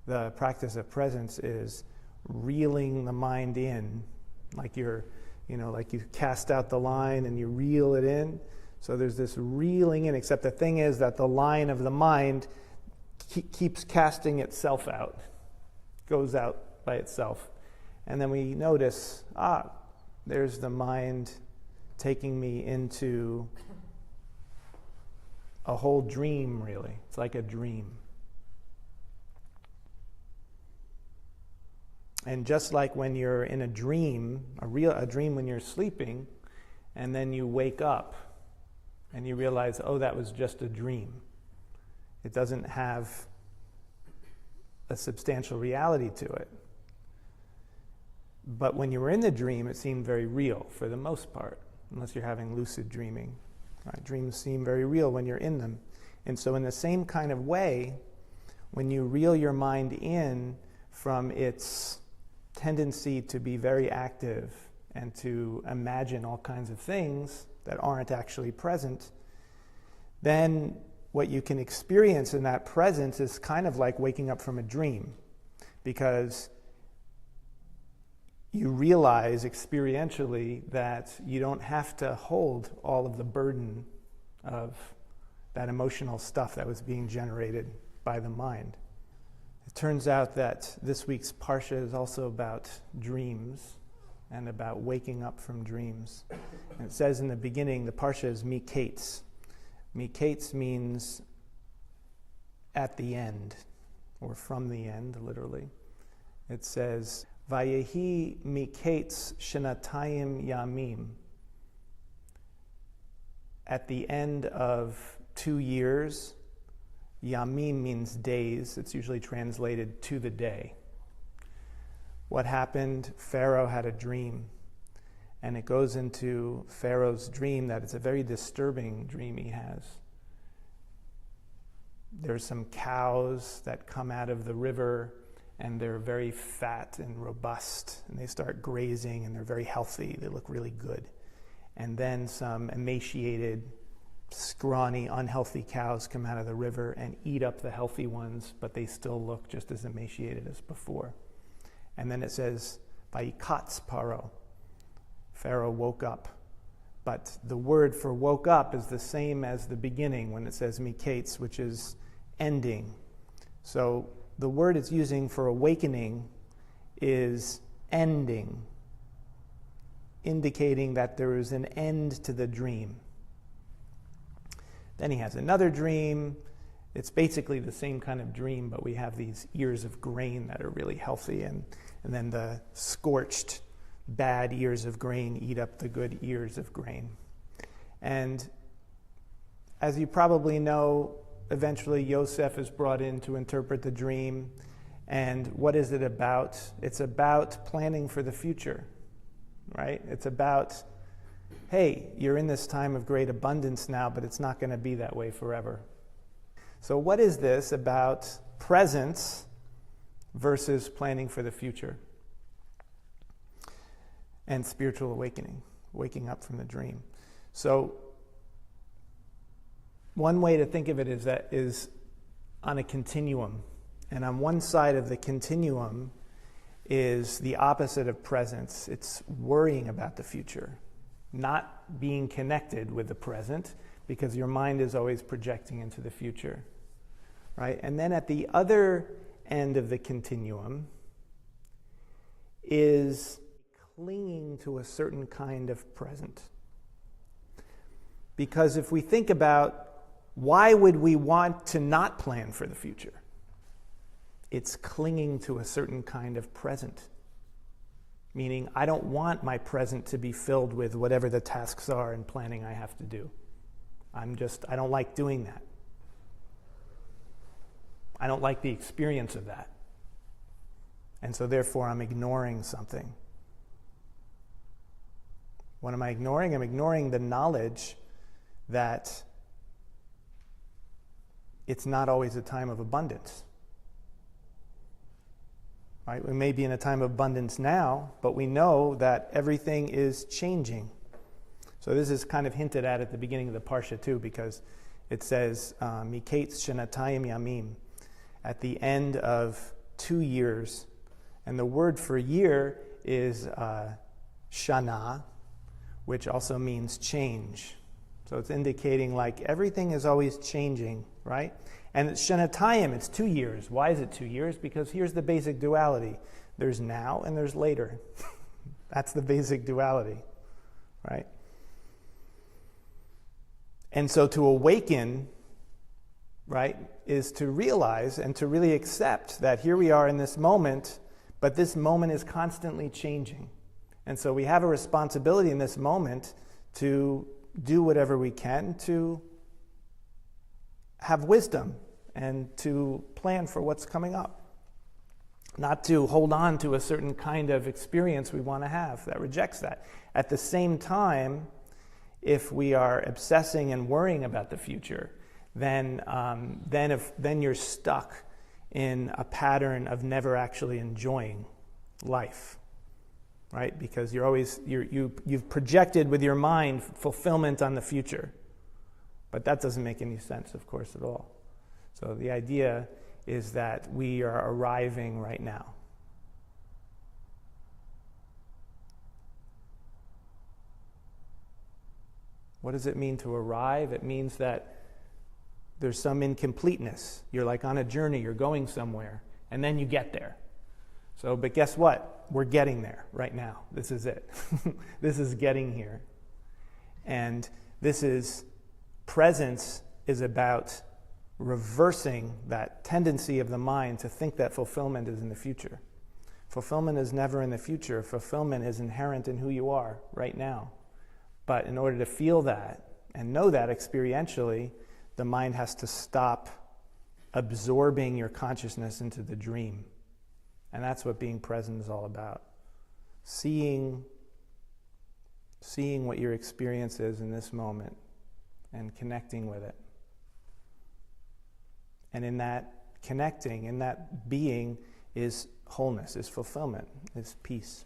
the practice of presence is reeling the mind in, like like you cast out the line and you reel it in. So there's this reeling in, except the thing is that the line of the mind keeps casting itself out, goes out by itself. And then we notice, there's the mind taking me into a whole dream, really. It's like a dream. And just like when you're in a dream, a dream when you're sleeping, and then you wake up and you realize, that was just a dream. It doesn't have a substantial reality to it. But when you were in the dream, it seemed very real for the most part, unless you're having lucid dreaming. Right? Dreams seem very real when you're in them. And so in the same kind of way, when you reel your mind in from its tendency to be very active and to imagine all kinds of things that aren't actually present, then what you can experience in that presence is kind of like waking up from a dream, because you realize experientially that you don't have to hold all of the burden of that emotional stuff that was being generated by the mind. It turns out that this week's Parsha is also about dreams and about waking up from dreams. And it says in the beginning, the Parsha is Mikeitz. Mikeitz means at the end, or from the end, literally. It says, Vayehi Mikeitz Shenatayim Yamim. At the end of 2 years, Yamim means days. It's usually translated to the day. What happened? Pharaoh had a dream. And it goes into Pharaoh's dream that it's a very disturbing dream he has. There's some cows that come out of the river, and they're very fat and robust, and they start grazing, and they're very healthy. They look really good. And then some emaciated, scrawny, unhealthy cows come out of the river and eat up the healthy ones, but they still look just as emaciated as before. And then it says, Vayikatz Paro. Pharaoh woke up. But the word for woke up is the same as the beginning when it says Mikeitz, which is ending. So the word it's using for awakening is ending, indicating that there is an end to the dream. Then he has another dream. It's basically the same kind of dream, but we have these ears of grain that are really healthy, and then the scorched, bad ears of grain eat up the good ears of grain. And as you probably know, eventually Yosef is brought in to interpret the dream. And what is it about? It's about planning for the future, right? It's about, hey, you're in this time of great abundance now, but it's not going to be that way forever. So what is this about presence versus planning for the future? And spiritual awakening, waking up from the dream. So one way to think of it is on a continuum. And on one side of the continuum is the opposite of presence. It's worrying about the future, not being connected with the present, because your mind is always projecting into the future, right? And then at the other end of the continuum is clinging to a certain kind of present. Because if we think about why would we want to not plan for the future, it's clinging to a certain kind of present. Meaning, I don't want my present to be filled with whatever the tasks are and planning I have to do. I don't like doing that. I don't like the experience of that. And so therefore I'm ignoring something. What am I ignoring? I'm ignoring the knowledge that it's not always a time of abundance. Right? We may be in a time of abundance now, but we know that everything is changing. So this is kind of hinted at the beginning of the Parsha too, because it says, Mikeitz Shenatayim Yamim. At the end of 2 years. And the word for year is shana, which also means change. So it's indicating like everything is always changing, right? And it's shanatayim, it's 2 years. Why is it 2 years? Because here's the basic duality. There's now and there's later. That's the basic duality, right? And so to awaken, right, is to realize and to really accept that here we are in this moment, but this moment is constantly changing. And so we have a responsibility in this moment to do whatever we can to have wisdom and to plan for what's coming up. Not to hold on to a certain kind of experience we want to have that rejects that. At the same time, if we are obsessing and worrying about the future, then you're stuck in a pattern of never actually enjoying life, right? Because you've projected with your mind fulfillment on the future, but that doesn't make any sense, of course, at all. So the idea is that we are arriving right now. What does it mean to arrive? It means that there's some incompleteness. You're like on a journey, you're going somewhere, and then you get there. So, but guess what? We're getting there right now. This is it. This is getting here. And presence is about reversing that tendency of the mind to think that fulfillment is in the future. Fulfillment is never in the future. Fulfillment is inherent in who you are right now. But in order to feel that and know that experientially, the mind has to stop absorbing your consciousness into the dream. And that's what being present is all about. Seeing what your experience is in this moment and connecting with it. And in that connecting, in that being, is wholeness, is fulfillment, is peace.